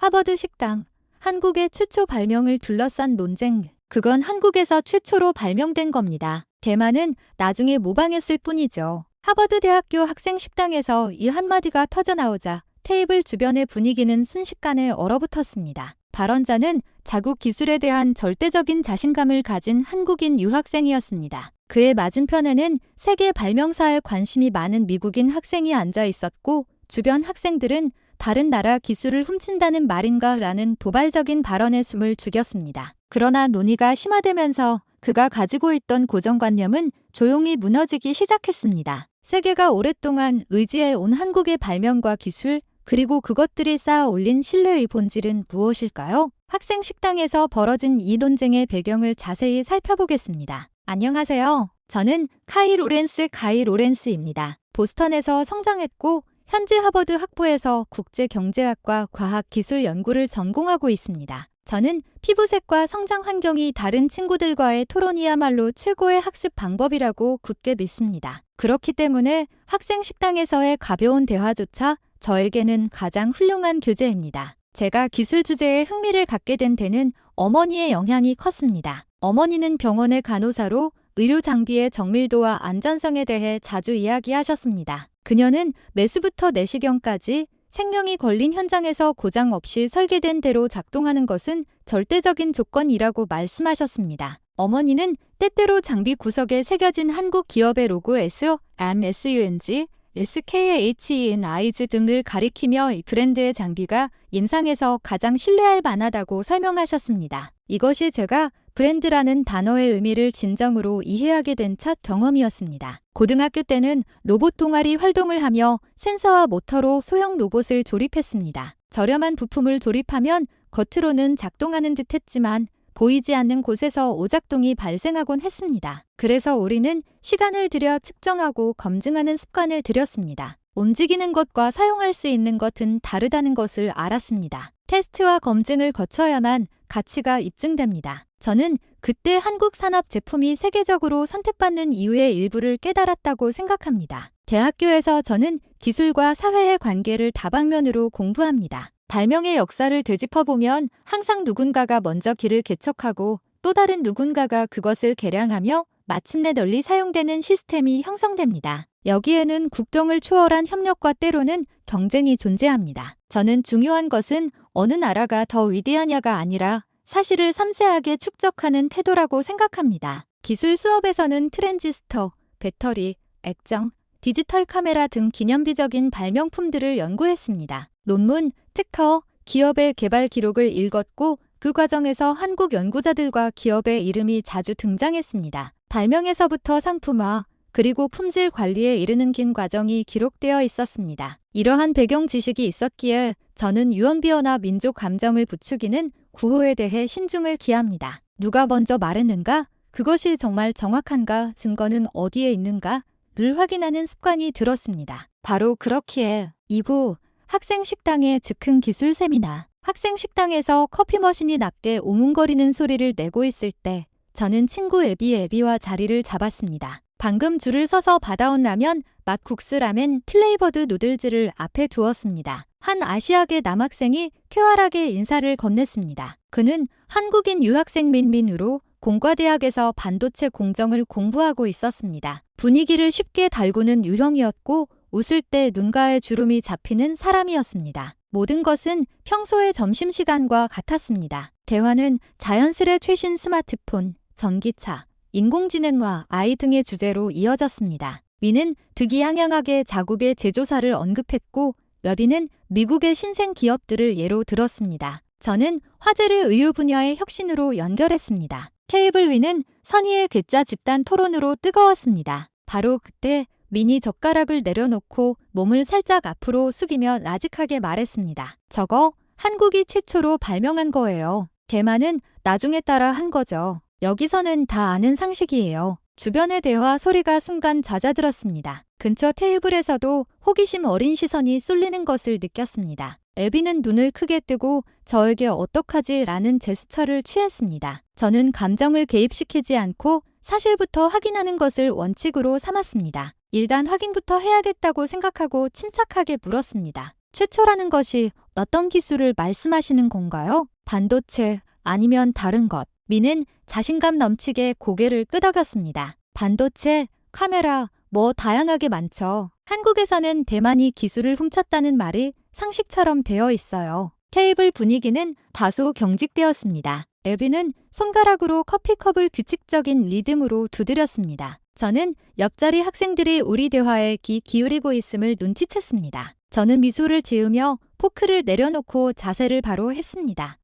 하버드 식당, 한국의 최초 발명을 둘러싼 논쟁. 그건 한국에서 최초로 발명된 겁니다. 대만은 나중에 모방했을 뿐이죠. 하버드 대학교 학생 식당에서 이 한마디가 터져나오자 테이블 주변의 분위기는 순식간에 얼어붙었습니다. 발언자는 자국 기술에 대한 절대적인 자신감을 가진 한국인 유학생이었습니다. 그의 맞은편에는 세계 발명사에 관심이 많은 미국인 학생이 앉아 있었고, 주변 학생들은 다른 나라 기술을 훔친다는 말인가 라는 도발적인 발언에 숨을 죽였습니다. 그러나 논의가 심화되면서 그가 가지고 있던 고정관념은 조용히 무너지기 시작했습니다. 세계가 오랫동안 의지해온 한국의 발명과 기술, 그리고 그것들이 쌓아 올린 신뢰의 본질은 무엇일까요? 학생 식당에서 벌어진 이 논쟁의 배경을 자세히 살펴보겠습니다. 안녕하세요. 저는 카이 로렌스입니다. 보스턴에서 성장했고 현재 하버드 학부에서 국제경제학과 과학기술 연구를 전공하고 있습니다. 저는 피부색과 성장 환경이 다른 친구들과의 토론이야말로 최고의 학습 방법이라고 굳게 믿습니다. 그렇기 때문에 학생 식당에서의 가벼운 대화조차 저에게는 가장 훌륭한 교재입니다. 제가 기술 주제에 흥미를 갖게 된 데는 어머니의 영향이 컸습니다. 어머니는 병원의 간호사로 의료 장비의 정밀도와 안전성에 대해 자주 이야기하셨습니다. 그녀는 매수부터 내시경까지 생명이 걸린 현장에서 고장 없이 설계된 대로 작동하는 것은 절대적인 조건이라고 말씀하셨습니다. 어머니는 때때로 장비 구석에 새겨진 한국 기업의 로고 SMSUNG, SKHENIZ 등을 가리키며 이 브랜드의 장비가 임상에서 가장 신뢰할 만하다고 설명하셨습니다. 이것이 제가 브랜드라는 단어의 의미를 진정으로 이해하게 된 첫 경험이었습니다. 고등학교 때는 로봇 동아리 활동을 하며 센서와 모터로 소형 로봇을 조립했습니다. 저렴한 부품을 조립하면 겉으로는 작동하는 듯 했지만 보이지 않는 곳에서 오작동이 발생하곤 했습니다. 그래서 우리는 시간을 들여 측정하고 검증하는 습관을 들였습니다. 움직이는 것과 사용할 수 있는 것은 다르다는 것을 알았습니다. 테스트와 검증을 거쳐야만 가치가 입증됩니다. 저는 그때 한국 산업 제품이 세계적으로 선택받는 이유의 일부를 깨달았다고 생각합니다. 대학교에서 저는 기술과 사회의 관계를 다방면으로 공부합니다. 발명의 역사를 되짚어보면 항상 누군가가 먼저 길을 개척하고 또 다른 누군가가 그것을 개량하며 마침내 널리 사용되는 시스템이 형성됩니다. 여기에는 국경을 초월한 협력과 때로는 경쟁이 존재합니다. 저는 중요한 것은 어느 나라가 더 위대하냐가 아니라 사실을 섬세하게 축적하는 태도라고 생각합니다. 기술 수업에서는 트랜지스터, 배터리, 액정, 디지털 카메라 등 기념비적인 발명품들을 연구했습니다. 논문, 특허, 기업의 개발 기록을 읽었고 그 과정에서 한국 연구자들과 기업의 이름이 자주 등장했습니다. 발명에서부터 상품화, 그리고 품질 관리에 이르는 긴 과정이 기록되어 있었습니다. 이러한 배경 지식이 있었기에 저는 유언비어나 민족 감정을 부추기는 구호에 대해 신중을 기합니다. 누가 먼저 말했는가? 그것이 정말 정확한가? 증거는 어디에 있는가?를 확인하는 습관이 들었습니다. 바로 그렇기에 2부 학생 식당의 즉흥 기술 세미나. 학생 식당에서 커피 머신이 낮게 오문거리는 소리를 내고 있을 때 저는 친구 에비와 자리를 잡았습니다. 방금 줄을 서서 받아온 라면, 막국수 라멘, 플레이버드 누들즈를 앞에 두었습니다. 한 아시아계 남학생이 쾌활하게 인사를 건넸습니다. 그는 한국인 유학생 민민으로 공과대학에서 반도체 공정을 공부하고 있었습니다. 분위기를 쉽게 달구는 유형이었고 웃을 때 눈가에 주름이 잡히는 사람이었습니다. 모든 것은 평소의 점심시간과 같았습니다. 대화는 자연스레 최신 스마트폰, 전기차, 인공지능과 아이 등의 주제로 이어졌습니다. 미는 득이양양하게 자국의 제조사를 언급했고 여비는 미국의 신생 기업들을 예로 들었습니다. 저는 화제를 의료 분야의 혁신으로 연결했습니다. 테이블 위는 선의의 괴짜 집단 토론으로 뜨거웠습니다. 바로 그때 민이 젓가락을 내려놓고 몸을 살짝 앞으로 숙이며 나직하게 말했습니다. 저거 한국이 최초로 발명한 거예요. 대만은 나중에 따라 한 거죠. 여기서는 다 아는 상식이에요. 주변의 대화 소리가 순간 잦아들었습니다. 근처 테이블에서도 호기심 어린 시선이 쏠리는 것을 느꼈습니다. 에비는 눈을 크게 뜨고 저에게 어떡하지? 라는 제스처를 취했습니다. 저는 감정을 개입시키지 않고 사실부터 확인하는 것을 원칙으로 삼았습니다. 일단 확인부터 해야겠다고 생각하고 침착하게 물었습니다. 최초라는 것이 어떤 기술을 말씀하시는 건가요? 반도체 아니면 다른 것? 미는 자신감 넘치게 고개를 끄덕였습니다. 반도체, 카메라, 뭐 다양하게 많죠. 한국에서는 대만이 기술을 훔쳤다는 말이 상식처럼 되어 있어요. 테이블 분위기는 다소 경직되었습니다. 에비는 손가락으로 커피컵을 규칙적인 리듬으로 두드렸습니다. 저는 옆자리 학생들이 우리 대화에 귀 기울이고 있음을 눈치챘습니다. 저는 미소를 지으며 포크를 내려놓고 자세를 바로 했습니다.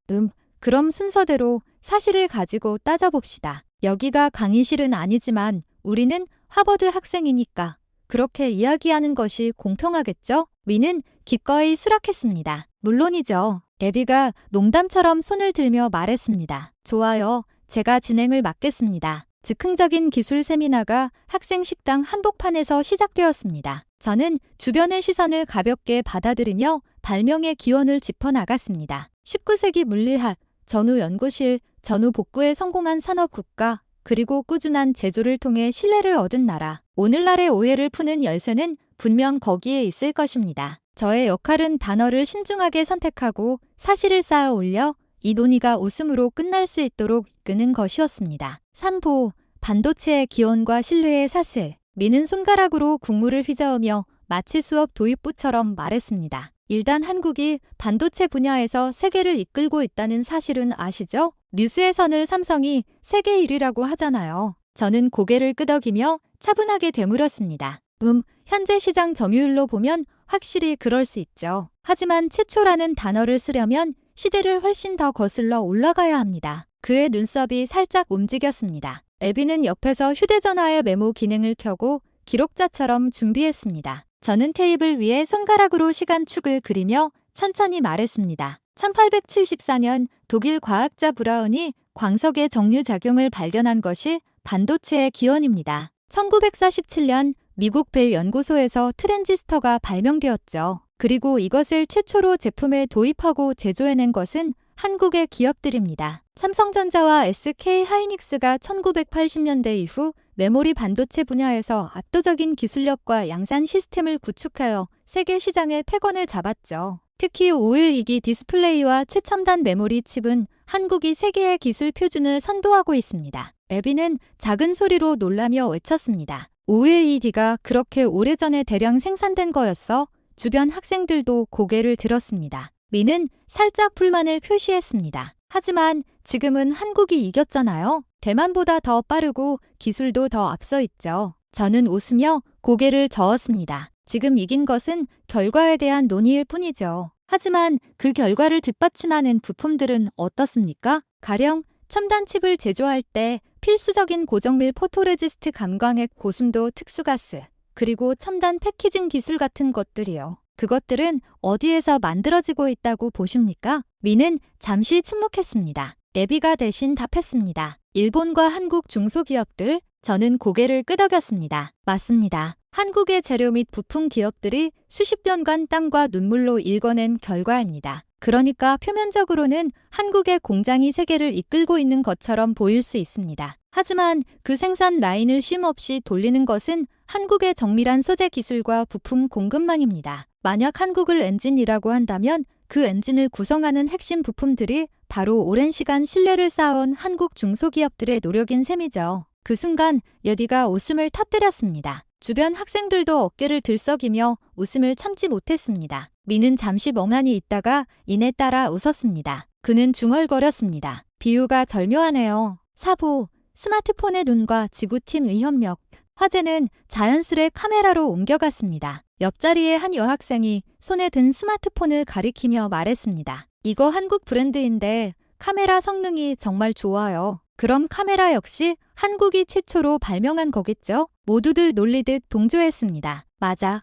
그럼 순서대로 사실을 가지고 따져봅시다. 여기가 강의실은 아니지만 우리는 하버드 학생이니까 그렇게 이야기하는 것이 공평하겠죠? 미는 기꺼이 수락했습니다. 물론이죠. 에비가 농담처럼 손을 들며 말했습니다. 좋아요. 제가 진행을 맡겠습니다. 즉흥적인 기술 세미나가 학생 식당 한복판에서 시작되었습니다. 저는 주변의 시선을 가볍게 받아들이며 발명의 기원을 짚어나갔습니다. 19세기 물리학, 전후 연구실, 전후 복구에 성공한 산업국가, 그리고 꾸준한 제조를 통해 신뢰를 얻은 나라. 오늘날의 오해를 푸는 열쇠는 분명 거기에 있을 것입니다. 저의 역할은 단어를 신중하게 선택하고 사실을 쌓아 올려 이 논의가 웃음으로 끝날 수 있도록 이끄는 것이었습니다. 3부, 반도체의 기원과 신뢰의 사슬. 미는 손가락으로 국물을 휘저으며 마치 수업 도입부처럼 말했습니다. 일단 한국이 반도체 분야에서 세계를 이끌고 있다는 사실은 아시죠? 뉴스에서는 삼성이 세계 1위라고 하잖아요. 저는 고개를 끄덕이며 차분하게 되물었습니다. 현재 시장 점유율로 보면 확실히 그럴 수 있죠. 하지만 최초라는 단어를 쓰려면 시대를 훨씬 더 거슬러 올라가야 합니다. 그의 눈썹이 살짝 움직였습니다. 에비는 옆에서 휴대전화의 메모 기능을 켜고 기록자처럼 준비했습니다. 저는 테이블 위에 손가락으로 시간축을 그리며 천천히 말했습니다. 1874년 독일 과학자 브라운이 광석의 정류작용을 발견한 것이 반도체의 기원입니다. 1947년 미국 벨 연구소에서 트랜지스터가 발명되었죠. 그리고 이것을 최초로 제품에 도입하고 제조해낸 것은 한국의 기업들입니다. 삼성전자와 SK 하이닉스가 1980년대 이후 메모리 반도체 분야에서 압도적인 기술력과 양산 시스템을 구축하여 세계 시장의 패권을 잡았죠. 특히 512기 디스플레이와 최첨단 메모리 칩은 한국이 세계의 기술 표준을 선도하고 있습니다. 에비는 작은 소리로 놀라며 외쳤습니다. 512D가 그렇게 오래전에 대량 생산된 거였어? 주변 학생들도 고개를 들었습니다. 미는 살짝 불만을 표시했습니다. 하지만 지금은 한국이 이겼잖아요. 대만보다 더 빠르고 기술도 더 앞서 있죠. 저는 웃으며 고개를 저었습니다. 지금 이긴 것은 결과에 대한 논의일 뿐이죠. 하지만 그 결과를 뒷받침하는 부품들은 어떻습니까? 가령 첨단 칩을 제조할 때 필수적인 고정밀 포토레지스트 감광액 고순도 특수가스, 그리고 첨단 패키징 기술 같은 것들이요. 그것들은 어디에서 만들어지고 있다고 보십니까? 미는 잠시 침묵했습니다. 에비가 대신 답했습니다. 일본과 한국 중소기업들. 저는 고개를 끄덕였습니다. 맞습니다. 한국의 재료 및 부품 기업들이 수십 년간 땀과 눈물로 일궈낸 결과입니다. 그러니까 표면적으로는 한국의 공장이 세계를 이끌고 있는 것처럼 보일 수 있습니다. 하지만 그 생산 라인을 쉼없이 돌리는 것은 한국의 정밀한 소재 기술과 부품 공급망입니다. 만약 한국을 엔진이라고 한다면 그 엔진을 구성하는 핵심 부품들이 바로 오랜 시간 신뢰를 쌓아온 한국 중소기업들의 노력인 셈이죠. 그 순간 여디가 웃음을 터뜨렸습니다. 주변 학생들도 어깨를 들썩이며 웃음을 참지 못했습니다. 미는 잠시 멍하니 있다가 이내 따라 웃었습니다. 그는 중얼거렸습니다. 비유가 절묘하네요. 4부, 스마트폰의 눈과 지구팀의 협력. 화제는 자연스레 카메라로 옮겨갔습니다. 옆자리의 한 여학생이 손에 든 스마트폰을 가리키며 말했습니다. 이거 한국 브랜드인데 카메라 성능이 정말 좋아요. 그럼 카메라 역시 한국이 최초로 발명한 거겠죠? 모두들 놀리듯 동조했습니다. 맞아.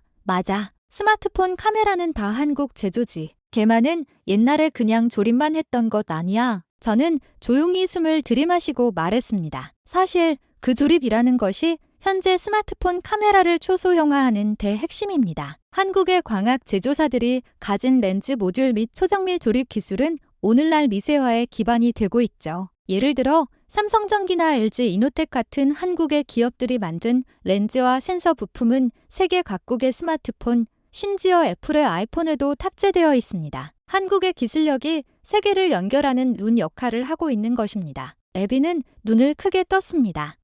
스마트폰 카메라는 다 한국 제조지. 걔만은 옛날에 그냥 조립만 했던 것 아니야. 저는 조용히 숨을 들이마시고 말했습니다. 사실 그 조립이라는 것이 현재 스마트폰 카메라를 초소형화하는 대핵심입니다. 한국의 광학 제조사들이 가진 렌즈 모듈 및 초정밀 조립 기술은 오늘날 미세화의 기반이 되고 있죠. 예를 들어 삼성전기나 LG 이노텍 같은 한국의 기업들이 만든 렌즈와 센서 부품은 세계 각국의 스마트폰, 심지어 애플의 아이폰에도 탑재되어 있습니다. 한국의 기술력이 세계를 연결하는 눈 역할을 하고 있는 것입니다. 에비는 눈을 크게 떴습니다.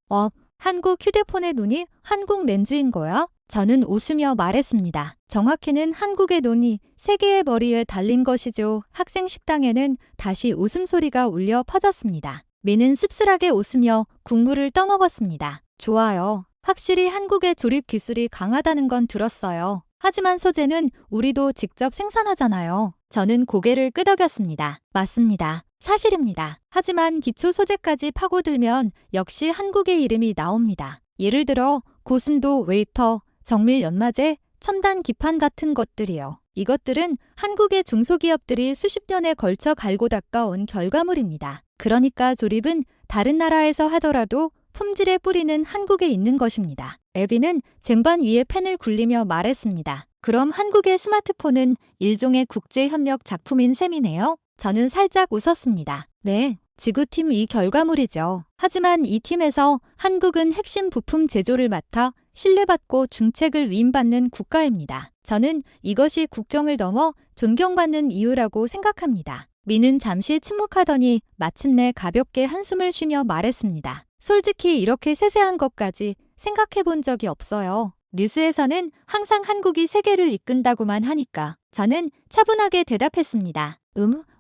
한국 휴대폰의 눈이 한국 렌즈인 거야? 저는 웃으며 말했습니다. 정확히는 한국의 눈이 세계의 머리에 달린 것이죠. 학생 식당에는 다시 웃음소리가 울려 퍼졌습니다. 미는 씁쓸하게 웃으며 국물을 떠먹었습니다. 좋아요. 확실히 한국의 조립 기술이 강하다는 건 들었어요. 하지만 소재는 우리도 직접 생산하잖아요. 저는 고개를 끄덕였습니다. 맞습니다. 사실입니다. 하지만 기초 소재까지 파고들면 역시 한국의 이름이 나옵니다. 예를 들어 고순도 웨이퍼, 정밀 연마제, 첨단 기판 같은 것들이요. 이것들은 한국의 중소기업들이 수십 년에 걸쳐 갈고 닦아온 결과물입니다. 그러니까 조립은 다른 나라에서 하더라도 품질의 뿌리는 한국에 있는 것입니다. 에비는 쟁반 위에 펜을 굴리며 말했습니다. 그럼 한국의 스마트폰은 일종의 국제협력 작품인 셈이네요. 저는 살짝 웃었습니다. 네, 지구팀 위 결과물이죠. 하지만 이 팀에서 한국은 핵심 부품 제조를 맡아 신뢰받고 중책을 위임받는 국가입니다. 저는 이것이 국경을 넘어 존경받는 이유라고 생각합니다. 미는 잠시 침묵하더니 마침내 가볍게 한숨을 쉬며 말했습니다. 솔직히 이렇게 세세한 것까지 생각해 본 적이 없어요. 뉴스에서는 항상 한국이 세계를 이끈다고만 하니까. 저는 차분하게 대답했습니다.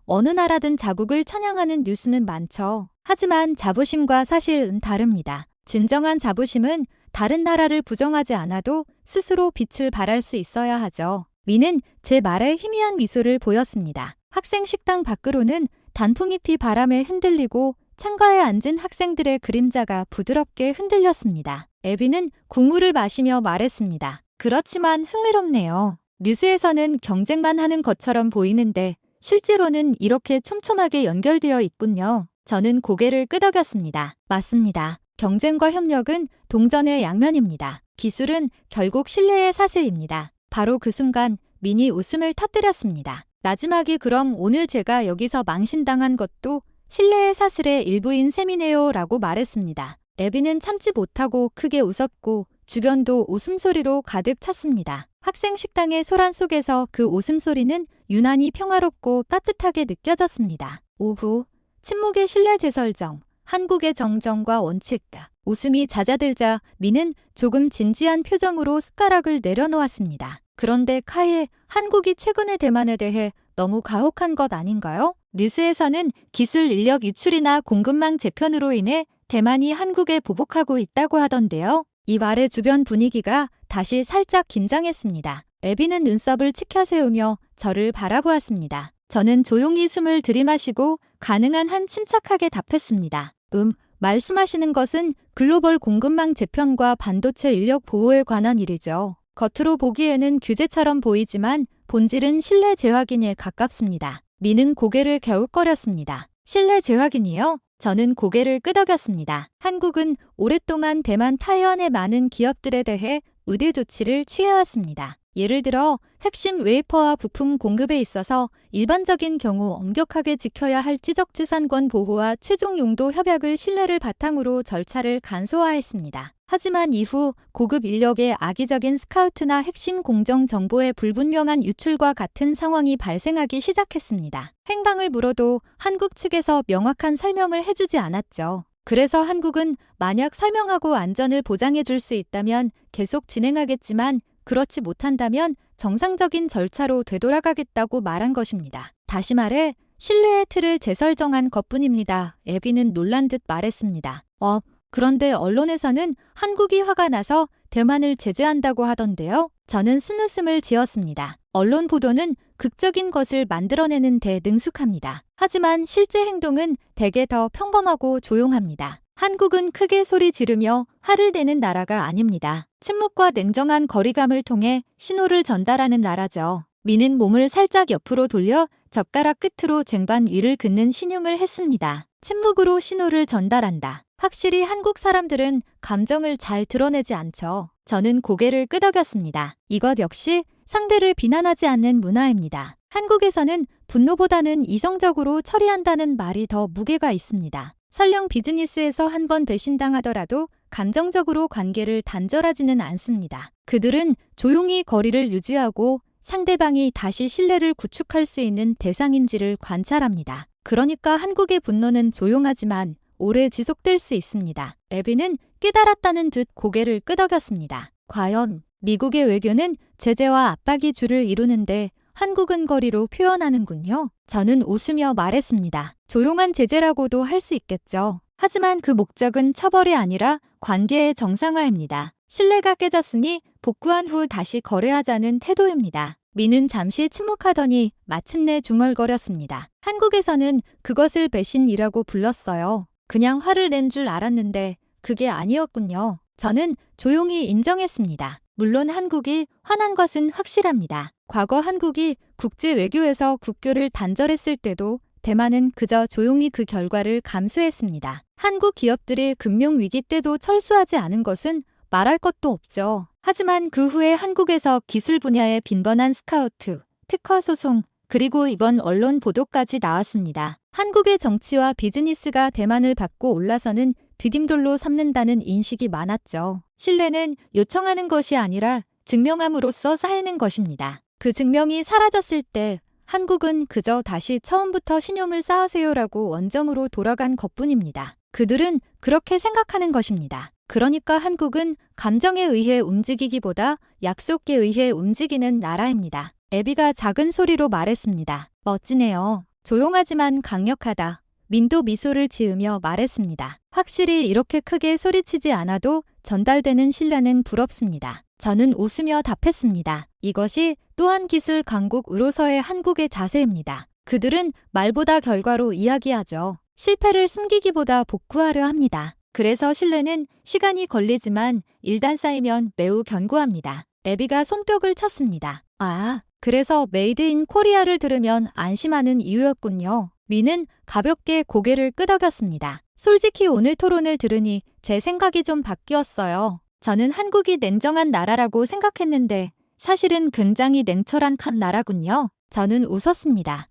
어느 나라든 자국을 찬양하는 뉴스는 많죠. 하지만 자부심과 사실은 다릅니다. 진정한 자부심은 다른 나라를 부정하지 않아도 스스로 빛을 발할 수 있어야 하죠. 미는 제 말에 희미한 미소를 보였습니다. 학생 식당 밖으로는 단풍잎이 바람에 흔들리고 창가에 앉은 학생들의 그림자가 부드럽게 흔들렸습니다. 에비는 국물을 마시며 말했습니다. 그렇지만 흥미롭네요. 뉴스에서는 경쟁만 하는 것처럼 보이는데 실제로는 이렇게 촘촘하게 연결되어 있군요. 저는 고개를 끄덕였습니다. 맞습니다. 경쟁과 협력은 동전의 양면입니다. 기술은 결국 신뢰의 사슬입니다. 바로 그 순간 민이 웃음을 터뜨렸습니다. 나지막이 그럼 오늘 제가 여기서 망신당한 것도 신뢰의 사슬의 일부인 셈이네요 라고 말했습니다. 에비는 참지 못하고 크게 웃었고 주변도 웃음소리로 가득 찼습니다. 학생 식당의 소란 속에서 그 웃음소리는 유난히 평화롭고 따뜻하게 느껴졌습니다. 오후, 침묵의 신뢰 재설정, 한국의 정정과 원칙. 웃음이 잦아들자 미는 조금 진지한 표정으로 숟가락을 내려놓았습니다. 그런데 카일, 한국이 최근의 대만에 대해 너무 가혹한 것 아닌가요? 뉴스에서는 기술 인력 유출이나 공급망 재편으로 인해 대만이 한국에 보복하고 있다고 하던데요. 이 말에 주변 분위기가 다시 살짝 긴장했습니다. 에비는 눈썹을 치켜세우며 저를 바라보았습니다. 저는 조용히 숨을 들이마시고 가능한 한 침착하게 답했습니다. 말씀하시는 것은 글로벌 공급망 재편과 반도체 인력 보호에 관한 일이죠. 겉으로 보기에는 규제처럼 보이지만 본질은 신뢰 재확인에 가깝습니다. 미는 고개를 갸웃거렸습니다. 신뢰 재확인이요? 저는 고개를 끄덕였습니다. 한국은 오랫동안 대만 타이완의 많은 기업들에 대해 우대 조치를 취해왔습니다. 예를 들어 핵심 웨이퍼와 부품 공급에 있어서 일반적인 경우 엄격하게 지켜야 할 지적재산권 보호와 최종 용도 협약을 신뢰를 바탕으로 절차를 간소화했습니다. 하지만 이후 고급 인력의 악의적인 스카우트나 핵심 공정 정보의 불분명한 유출과 같은 상황이 발생하기 시작했습니다. 행방을 물어도 한국 측에서 명확한 설명을 해주지 않았죠. 그래서 한국은 만약 설명하고 안전을 보장해 줄 수 있다면 계속 진행하겠지만 그렇지 못한다면 정상적인 절차로 되돌아가겠다고 말한 것입니다. 다시 말해 신뢰의 틀을 재설정한 것뿐입니다. 에비는 놀란 듯 말했습니다. 그런데 언론에서는 한국이 화가 나서 대만을 제재한다고 하던데요. 저는 순웃음을 지었습니다. 언론 보도는 극적인 것을 만들어내는 데 능숙합니다. 하지만 실제 행동은 대개 더 평범하고 조용합니다. 한국은 크게 소리 지르며 화를 내는 나라가 아닙니다. 침묵과 냉정한 거리감을 통해 신호를 전달하는 나라죠. 미는 몸을 살짝 옆으로 돌려 젓가락 끝으로 쟁반 위를 긋는 신용을 했습니다. 침묵으로 신호를 전달한다. 확실히 한국 사람들은 감정을 잘 드러내지 않죠. 저는 고개를 끄덕였습니다. 이것 역시 상대를 비난하지 않는 문화입니다. 한국에서는 분노보다는 이성적으로 처리한다는 말이 더 무게가 있습니다. 설령 비즈니스에서 한 번 배신당하더라도 감정적으로 관계를 단절하지는 않습니다. 그들은 조용히 거리를 유지하고 상대방이 다시 신뢰를 구축할 수 있는 대상인지를 관찰합니다. 그러니까 한국의 분노는 조용하지만 오래 지속될 수 있습니다. 에비는 깨달았다는 듯 고개를 끄덕였습니다. 과연 미국의 외교는 제재와 압박이 주를 이루는데 한국은 거리로 표현하는군요. 저는 웃으며 말했습니다. 조용한 제재라고도 할 수 있겠죠. 하지만 그 목적은 처벌이 아니라 관계의 정상화입니다. 신뢰가 깨졌으니 복구한 후 다시 거래하자는 태도입니다. 미는 잠시 침묵하더니 마침내 중얼거렸습니다. 한국에서는 그것을 배신이라고 불렀어요. 그냥 화를 낸 줄 알았는데 그게 아니었군요. 저는 조용히 인정했습니다. 물론 한국이 화난 것은 확실합니다. 과거 한국이 국제 외교에서 국교를 단절했을 때도 대만은 그저 조용히 그 결과를 감수했습니다. 한국 기업들이 금융위기 때도 철수하지 않은 것은 말할 것도 없죠. 하지만 그 후에 한국에서 기술 분야의 빈번한 스카우트, 특허 소송, 그리고 이번 언론 보도까지 나왔습니다. 한국의 정치와 비즈니스가 대만을 받고 올라서는 디딤돌로 삼는다는 인식이 많았죠. 신뢰는 요청하는 것이 아니라 증명함으로써 쌓이는 것입니다. 그 증명이 사라졌을 때 한국은 그저 다시 처음부터 신용을 쌓으세요라고 원점으로 돌아간 것뿐입니다. 그들은 그렇게 생각하는 것입니다. 그러니까 한국은 감정에 의해 움직이기보다 약속에 의해 움직이는 나라입니다. 애비가 작은 소리로 말했습니다. 멋지네요. 조용하지만 강력하다. 민도 미소를 지으며 말했습니다. 확실히 이렇게 크게 소리치지 않아도 전달되는 신뢰는 부럽습니다. 저는 웃으며 답했습니다. 이것이 또한 기술 강국으로서의 한국의 자세입니다. 그들은 말보다 결과로 이야기하죠. 실패를 숨기기보다 복구하려 합니다. 그래서 신뢰는 시간이 걸리지만 일단 쌓이면 매우 견고합니다. 애비가 손뼉을 쳤습니다. 아, 그래서 메이드 인 코리아를 들으면 안심하는 이유였군요. 미는 가볍게 고개를 끄덕였습니다. 솔직히 오늘 토론을 들으니 제 생각이 좀 바뀌었어요. 저는 한국이 냉정한 나라라고 생각했는데 사실은 굉장히 냉철한 칸 나라군요. 저는 웃었습니다.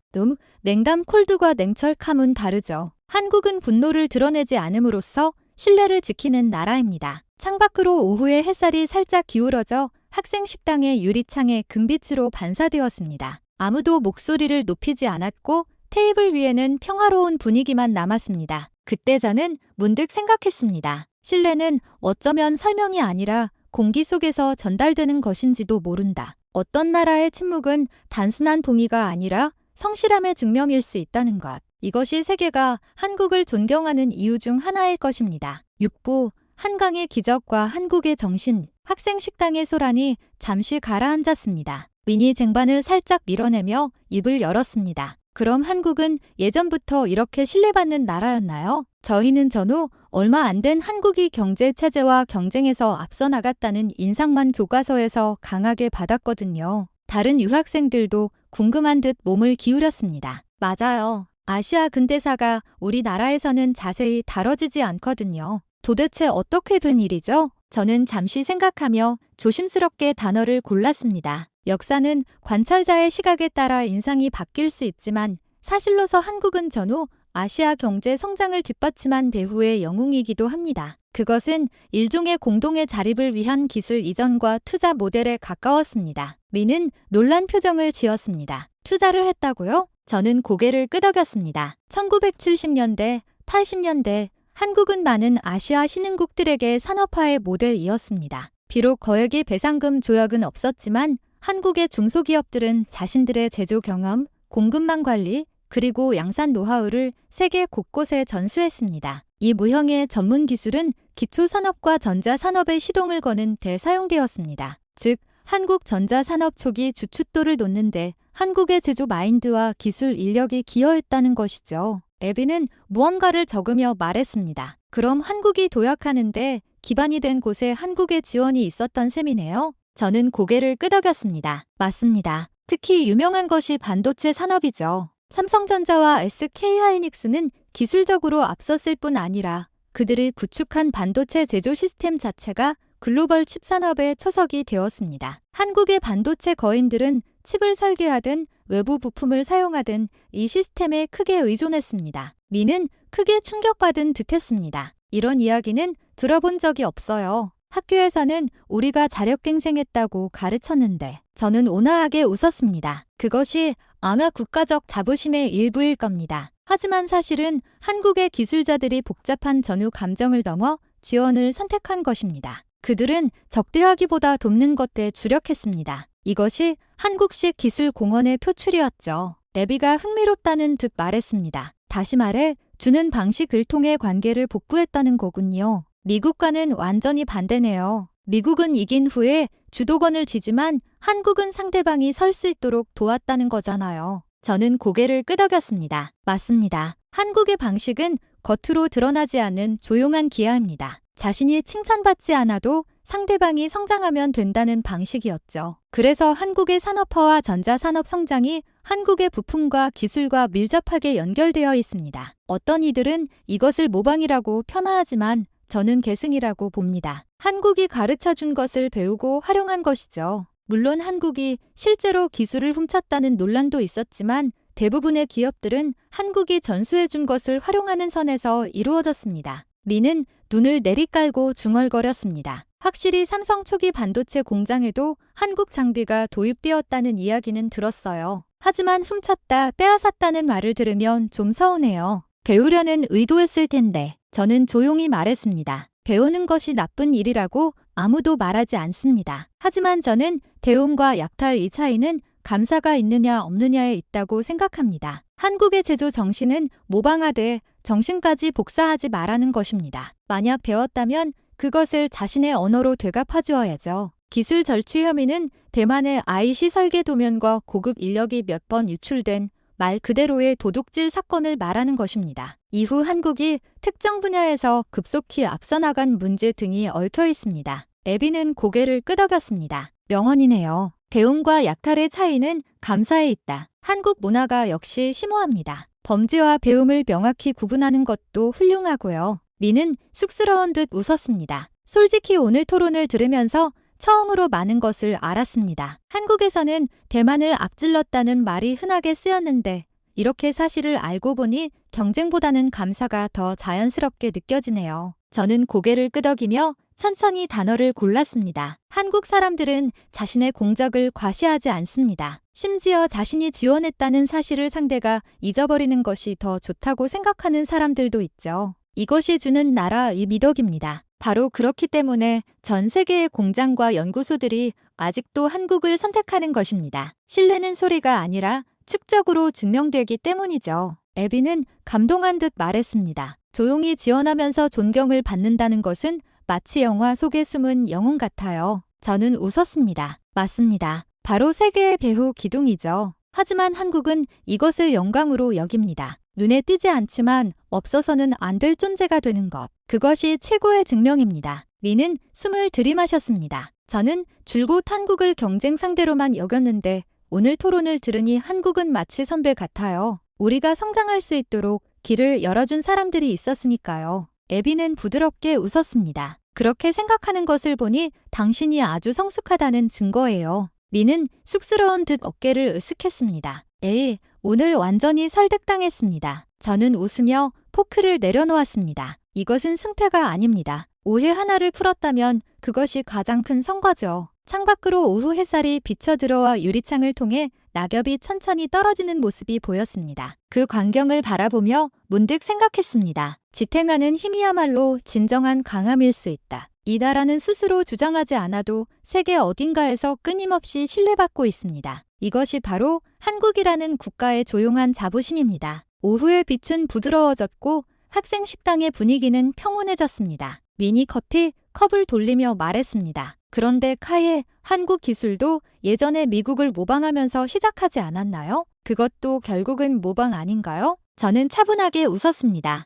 냉담 콜드와 냉철함은 다르죠. 한국은 분노를 드러내지 않음으로써 신뢰를 지키는 나라입니다. 창밖으로 오후에 햇살이 살짝 기울어져 학생 식당의 유리창에 금빛으로 반사되었습니다. 아무도 목소리를 높이지 않았고 테이블 위에는 평화로운 분위기만 남았습니다. 그때 저는 문득 생각했습니다. 신뢰는 어쩌면 설명이 아니라 공기 속에서 전달되는 것인지도 모른다. 어떤 나라의 침묵은 단순한 동의가 아니라 성실함의 증명일 수 있다는 것. 이것이 세계가 한국을 존경하는 이유 중 하나일 것입니다. 6부 한강의 기적과 한국의 정신. 학생 식당의 소란이 잠시 가라앉았습니다. 민이 쟁반을 살짝 밀어내며 입을 열었습니다. 그럼 한국은 예전부터 이렇게 신뢰받는 나라였나요? 저희는 전후 얼마 안 된 한국이 경제 체제와 경쟁에서 앞서 나갔다는 인상만 교과서에서 강하게 받았거든요. 다른 유학생들도 궁금한 듯 몸을 기울였습니다. 맞아요. 아시아 근대사가 우리나라에서는 자세히 다뤄지지 않거든요. 도대체 어떻게 된 일이죠? 저는 잠시 생각하며 조심스럽게 단어를 골랐습니다. 역사는 관찰자의 시각에 따라 인상이 바뀔 수 있지만 사실로서 한국은 전후 아시아 경제 성장을 뒷받침한 배후의 영웅이기도 합니다. 그것은 일종의 공동의 자립을 위한 기술 이전과 투자 모델에 가까웠습니다. 미는 놀란 표정을 지었습니다. 투자를 했다고요? 저는 고개를 끄덕였습니다. 1970년대, 80년대 한국은 많은 아시아 신흥국들에게 산업화의 모델이었습니다. 비록 거액의 배상금 조약은 없었지만 한국의 중소기업들은 자신들의 제조 경험, 공급망 관리, 그리고 양산 노하우를 세계 곳곳에 전수했습니다. 이 무형의 전문 기술은 기초산업과 전자산업의 시동을 거는 데 사용되었습니다. 즉, 한국 전자산업 초기 주춧돌을 놓는데 한국의 제조 마인드와 기술 인력이 기여했다는 것이죠. 애비는 무언가를 적으며 말했습니다. 그럼 한국이 도약하는데 기반이 된 곳에 한국의 지원이 있었던 셈이네요. 저는 고개를 끄덕였습니다. 맞습니다. 특히 유명한 것이 반도체 산업이죠. 삼성전자와 SK하이닉스는 기술적으로 앞섰을 뿐 아니라 그들이 구축한 반도체 제조 시스템 자체가 글로벌 칩 산업의 초석이 되었습니다. 한국의 반도체 거인들은 칩을 설계하든 외부 부품을 사용하든 이 시스템에 크게 의존했습니다. 미는 크게 충격받은 듯했습니다. 이런 이야기는 들어본 적이 없어요. 학교에서는 우리가 자력갱생했다고 가르쳤는데 저는 온화하게 웃었습니다. 그것이 아마 국가적 자부심의 일부일 겁니다. 하지만 사실은 한국의 기술자들이 복잡한 전후 감정을 넘어 지원을 선택한 것입니다. 그들은 적대하기보다 돕는 것에 주력했습니다. 이것이 한국식 기술 공헌의 표출이었죠. 애비가 흥미롭다는 듯 말했습니다. 다시 말해 주는 방식을 통해 관계를 복구했다는 거군요. 미국과는 완전히 반대네요. 미국은 이긴 후에 주도권을 쥐지만 한국은 상대방이 설 수 있도록 도왔다는 거잖아요. 저는 고개를 끄덕였습니다. 맞습니다. 한국의 방식은 겉으로 드러나지 않는 조용한 기하입니다. 자신이 칭찬받지 않아도 상대방이 성장하면 된다는 방식이었죠. 그래서 한국의 산업화와 전자산업 성장이 한국의 부품과 기술과 밀접하게 연결되어 있습니다. 어떤 이들은 이것을 모방이라고 폄하하지만 저는 계승이라고 봅니다. 한국이 가르쳐준 것을 배우고 활용한 것이죠. 물론 한국이 실제로 기술을 훔쳤다는 논란도 있었지만 대부분의 기업들은 한국이 전수해준 것을 활용하는 선에서 이루어졌습니다. 미는 눈을 내리깔고 중얼거렸습니다. 확실히 삼성 초기 반도체 공장에도 한국 장비가 도입되었다는 이야기는 들었어요. 하지만 훔쳤다, 빼앗았다는 말을 들으면 좀 서운해요. 배우려는 의도였을 텐데 저는 조용히 말했습니다. 배우는 것이 나쁜 일이라고 아무도 말하지 않습니다. 하지만 저는 배움과 약탈 이 차이는 감사가 있느냐 없느냐에 있다고 생각합니다. 한국의 제조 정신은 모방하되 정신까지 복사하지 말라는 것입니다. 만약 배웠다면 그것을 자신의 언어로 되갚아 주어야죠. 기술 절취 혐의는 대만의 IC 설계 도면과 고급 인력이 몇 번 유출된 말 그대로의 도둑질 사건을 말하는 것입니다. 이후 한국이 특정 분야에서 급속히 앞서 나간 문제 등이 얽혀 있습니다. 애비는 고개를 끄덕였습니다. 명언이네요. 배움과 약탈의 차이는 감사에 있다. 한국 문화가 역시 심오합니다. 범죄와 배움을 명확히 구분하는 것도 훌륭하고요. 미는 쑥스러운 듯 웃었습니다. 솔직히 오늘 토론을 들으면서 처음으로 많은 것을 알았습니다. 한국에서는 대만을 앞질렀다는 말이 흔하게 쓰였는데 이렇게 사실을 알고 보니 경쟁보다는 감사가 더 자연스럽게 느껴지네요. 저는 고개를 끄덕이며 천천히 단어를 골랐습니다. 한국 사람들은 자신의 공적을 과시하지 않습니다. 심지어 자신이 지원했다는 사실을 상대가 잊어버리는 것이 더 좋다고 생각하는 사람들도 있죠. 이것이 주는 나라의 미덕입니다. 바로 그렇기 때문에 전 세계의 공장과 연구소들이 아직도 한국을 선택하는 것입니다. 신뢰는 소리가 아니라 측적으로 증명되기 때문이죠. 애비는 감동한 듯 말했습니다. 조용히 지원하면서 존경을 받는다는 것은 마치 영화 속에 숨은 영웅 같아요. 저는 웃었습니다. 맞습니다. 바로 세계의 배후 기둥이죠. 하지만 한국은 이것을 영광으로 여깁니다. 눈에 띄지 않지만 없어서는 안 될 존재가 되는 것. 그것이 최고의 증명입니다. 미는 숨을 들이마셨습니다. 저는 줄곧 한국을 경쟁 상대로만 여겼는데 오늘 토론을 들으니 한국은 마치 선배 같아요. 우리가 성장할 수 있도록 길을 열어준 사람들이 있었으니까요. 애비는 부드럽게 웃었습니다. 그렇게 생각하는 것을 보니 당신이 아주 성숙하다는 증거예요. 미는 쑥스러운 듯 어깨를 으쓱했습니다. 에이, 오늘 완전히 설득당했습니다. 저는 웃으며 포크를 내려놓았습니다. 이것은 승패가 아닙니다. 오해 하나를 풀었다면 그것이 가장 큰 성과죠. 창밖으로 오후 햇살이 비쳐들어와 유리창을 통해 낙엽이 천천히 떨어지는 모습이 보였습니다. 그 광경을 바라보며 문득 생각했습니다. 지탱하는 힘이야말로 진정한 강함일 수 있다. 이 나라는 스스로 주장하지 않아도 세계 어딘가에서 끊임없이 신뢰받고 있습니다. 이것이 바로 한국이라는 국가의 조용한 자부심입니다. 오후의 빛은 부드러워졌고 학생 식당의 분위기는 평온해졌습니다. 미니 커피 컵을 돌리며 말했습니다. 그런데 카예, 한국 기술도 예전에 미국을 모방하면서 시작하지 않았나요? 그것도 결국은 모방 아닌가요? 저는 차분하게 웃었습니다.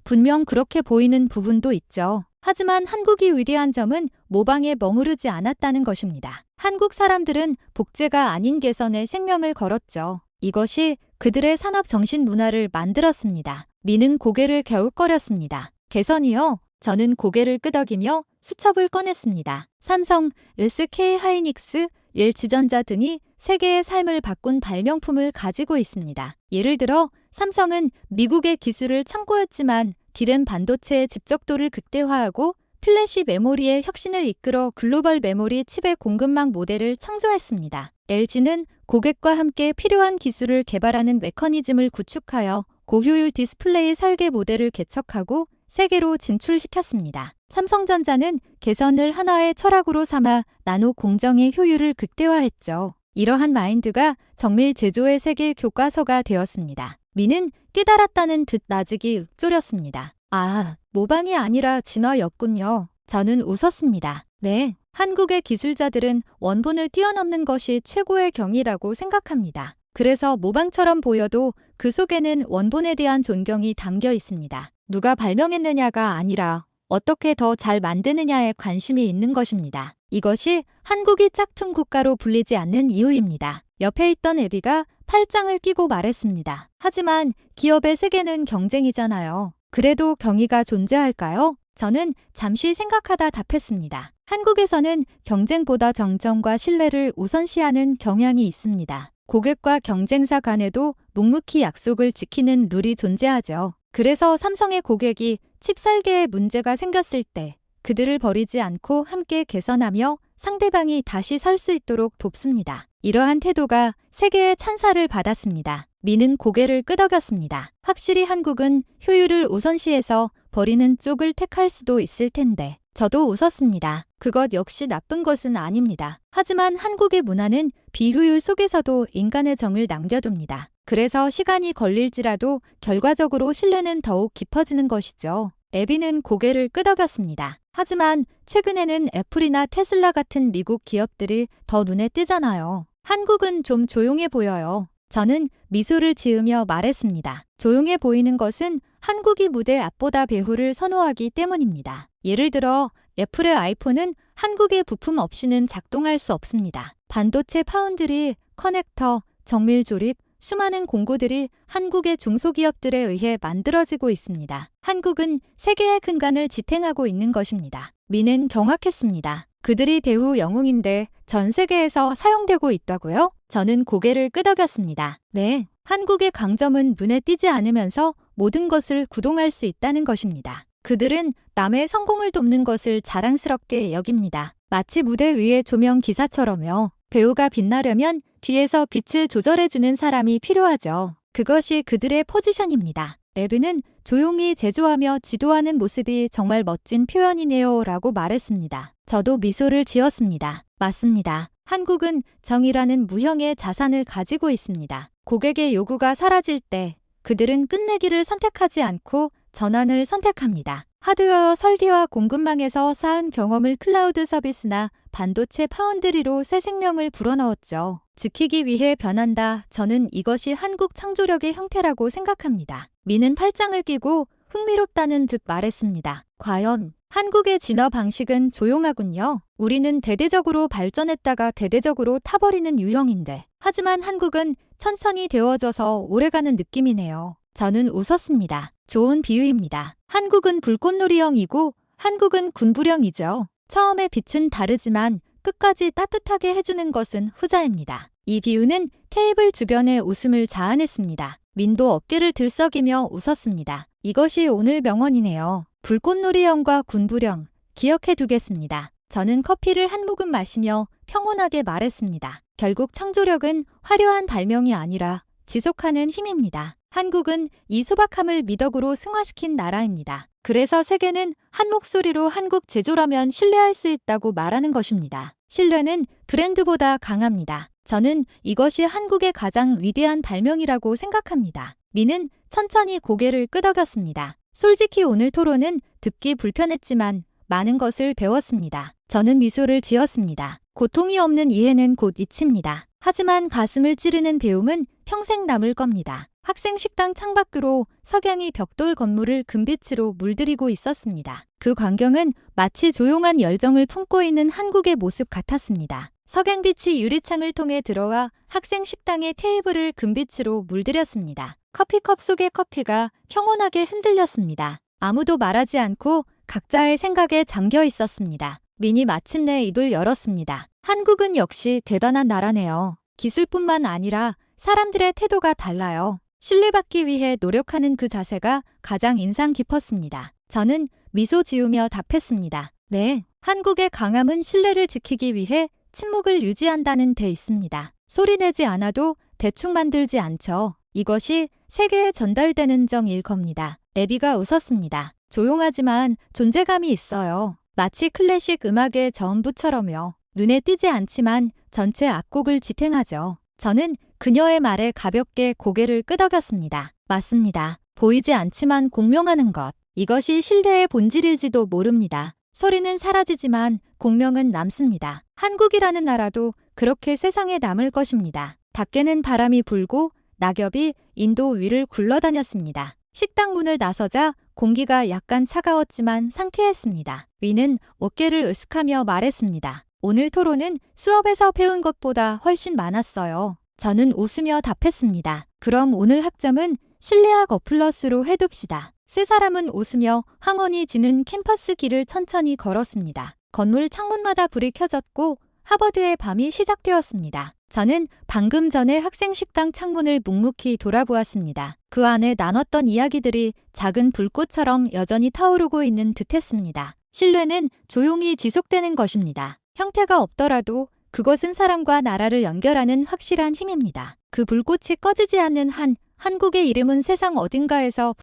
분명 그렇게 보이는 부분도 있죠. 하지만 한국이 위대한 점은 모방에 머무르지 않았다는 것입니다. 한국 사람들은 복제가 아닌 개선에 생명을 걸었죠. 이것이 그들의 산업 정신 문화를 만들었습니다. 미는 고개를 갸웃거렸습니다. 개선이요? 저는 고개를 끄덕이며 수첩을 꺼냈습니다. 삼성, SK 하이닉스, LG전자 등이 세계의 삶을 바꾼 발명품을 가지고 있습니다. 예를 들어 삼성은 미국의 기술을 참고했지만 디램 반도체의 집적도를 극대화하고 플래시 메모리의 혁신을 이끌어 글로벌 메모리 칩의 공급망 모델을 창조했습니다. LG는 고객과 함께 필요한 기술을 개발하는 메커니즘을 구축하여 고효율 디스플레이 설계 모델을 개척하고 세계로 진출시켰습니다. 삼성전자는 개선을 하나의 철학으로 삼아 나노 공정의 효율을 극대화했죠. 이러한 마인드가 정밀 제조의 세계 교과서가 되었습니다. 미는 깨달았다는 듯 나직이 읊조렸습니다. 아, 모방이 아니라 진화였군요. 저는 웃었습니다. 네, 한국의 기술자들은 원본을 뛰어넘는 것이 최고의 경이라고 생각합니다. 그래서 모방처럼 보여도 그 속에는 원본에 대한 존경이 담겨 있습니다. 누가 발명했느냐가 아니라 어떻게 더 잘 만드느냐에 관심이 있는 것입니다. 이것이 한국이 짝퉁 국가로 불리지 않는 이유입니다. 옆에 있던 애비가 팔짱을 끼고 말했습니다. 하지만 기업의 세계는 경쟁이잖아요. 그래도 경의가 존재할까요? 저는 잠시 생각하다 답했습니다. 한국에서는 경쟁보다 정정과 신뢰를 우선시하는 경향이 있습니다. 고객과 경쟁사 간에도 묵묵히 약속을 지키는 룰이 존재하죠. 그래서 삼성의 고객이 칩 설계에 문제가 생겼을 때 그들을 버리지 않고 함께 개선하며 상대방이 다시 설 수 있도록 돕습니다. 이러한 태도가 세계의 찬사를 받았습니다. 미는 고개를 끄덕였습니다. 확실히 한국은 효율을 우선시해서 버리는 쪽을 택할 수도 있을 텐데. 저도 웃었습니다. 그것 역시 나쁜 것은 아닙니다. 하지만 한국의 문화는 비효율 속에서도 인간의 정을 남겨둡니다. 그래서 시간이 걸릴지라도 결과적으로 신뢰는 더욱 깊어지는 것이죠. 애비는 고개를 끄덕였습니다. 하지만 최근에는 애플이나 테슬라 같은 미국 기업들이 더 눈에 띄잖아요. 한국은 좀 조용해 보여요. 저는 미소를 지으며 말했습니다. 조용해 보이는 것은 한국이 무대 앞보다 배후를 선호하기 때문입니다. 예를 들어 애플의 아이폰은 한국의 부품 없이는 작동할 수 없습니다. 반도체 파운드리, 커넥터, 정밀 조립, 수많은 공구들이 한국의 중소기업들에 의해 만들어지고 있습니다. 한국은 세계의 근간을 지탱하고 있는 것입니다. 미는 경악했습니다. 그들이 배후 영웅인데 전 세계에서 사용되고 있다고요? 저는 고개를 끄덕였습니다. 네, 한국의 강점은 눈에 띄지 않으면서 모든 것을 구동할 수 있다는 것입니다. 그들은 남의 성공을 돕는 것을 자랑스럽게 여깁니다. 마치 무대 위의 조명 기사처럼요. 배우가 빛나려면 뒤에서 빛을 조절해주는 사람이 필요하죠. 그것이 그들의 포지션입니다. 에비는 조용히 제조하며 지도하는 모습이 정말 멋진 표현이네요 라고 말했습니다. 저도 미소를 지었습니다. 맞습니다. 한국은 정이라는 무형의 자산을 가지고 있습니다. 고객의 요구가 사라질 때 그들은 끝내기를 선택하지 않고 전환을 선택합니다. 하드웨어 설계와 공급망에서 쌓은 경험을 클라우드 서비스나 반도체 파운드리로 새 생명을 불어넣었죠. 지키기 위해 변한다. 저는 이것이 한국 창조력의 형태라고 생각합니다. 미는 팔짱을 끼고 흥미롭다는 듯 말했습니다. 과연 한국의 진화 방식은 조용하군요. 우리는 대대적으로 발전했다가 대대적으로 타버리는 유형인데. 하지만 한국은 천천히 데워져서 오래가는 느낌이네요. 저는 웃었습니다. 좋은 비유입니다. 한국은 불꽃놀이형이고 한국은 군부령이죠. 처음에 빛은 다르지만 끝까지 따뜻하게 해주는 것은 후자입니다. 이 비유는 테이블 주변의 웃음을 자아냈습니다. 민도 어깨를 들썩이며 웃었습니다. 이것이 오늘 명언이네요. 불꽃놀이형과 군부령, 기억해 두겠습니다. 저는 커피를 한 모금 마시며 평온하게 말했습니다. 결국 창조력은 화려한 발명이 아니라 지속하는 힘입니다. 한국은 이 소박함을 미덕으로 승화시킨 나라입니다. 그래서 세계는 한 목소리로 한국 제조라면 신뢰할 수 있다고 말하는 것입니다. 신뢰는 브랜드보다 강합니다. 저는 이것이 한국의 가장 위대한 발명이라고 생각합니다. 미는 천천히 고개를 끄덕였습니다. 솔직히 오늘 토론은 듣기 불편했지만 많은 것을 배웠습니다. 저는 미소를 지었습니다. 고통이 없는 이해는 곧 잊힙니다. 하지만 가슴을 찌르는 배움은 평생 남을 겁니다. 학생 식당 창밖으로 석양이 벽돌 건물을 금빛으로 물들이고 있었습니다. 그 광경은 마치 조용한 열정을 품고 있는 한국의 모습 같았습니다. 석양빛이 유리창을 통해 들어와 학생 식당의 테이블을 금빛으로 물들였습니다. 커피컵 속의 커피가 평온하게 흔들렸습니다. 아무도 말하지 않고 각자의 생각에 잠겨 있었습니다. 민이 마침내 입을 열었습니다. 한국은 역시 대단한 나라네요. 기술뿐만 아니라 사람들의 태도가 달라요. 신뢰받기 위해 노력하는 그 자세가 가장 인상 깊었습니다. 저는 미소 지으며 답했습니다. 네, 한국의 강함은 신뢰를 지키기 위해 침묵을 유지한다는 데 있습니다. 소리내지 않아도 대충 만들지 않죠. 이것이 세계에 전달되는 정일 겁니다. 애비가 웃었습니다. 조용하지만 존재감이 있어요. 마치 클래식 음악의 저음부처럼요. 눈에 띄지 않지만 전체 악곡을 지탱하죠. 저는 그녀의 말에 가볍게 고개를 끄덕였습니다. 맞습니다. 보이지 않지만 공명하는 것. 이것이 신뢰의 본질일지도 모릅니다. 소리는 사라지지만 공명은 남습니다. 한국이라는 나라도 그렇게 세상에 남을 것입니다. 밖에는 바람이 불고 낙엽이 인도 위를 굴러다녔습니다. 식당 문을 나서자 공기가 약간 차가웠지만 상쾌했습니다. 위는 어깨를 으쓱하며 말했습니다. 오늘 토론은 수업에서 배운 것보다 훨씬 많았어요. 저는 웃으며 답했습니다. 그럼 오늘 학점은 실내학 어플러스로 해둡시다. 세 사람은 웃으며 황혼이 지는 캠퍼스 길을 천천히 걸었습니다. 건물 창문마다 불이 켜졌고 하버드의 밤이 시작되었습니다. 저는 방금 전에 학생 식당 창문을 묵묵히 돌아보았습니다. 그 안에 나눴던 이야기들이 작은 불꽃처럼 여전히 타오르고 있는 듯했습니다. 신뢰는 조용히 지속되는 것입니다. 형태가 없더라도 그것은 사람과 나라를 연결하는 확실한 힘입니다. 그 불꽃이 꺼지지 않는 한 한국의 이름은 세상 어딘가에서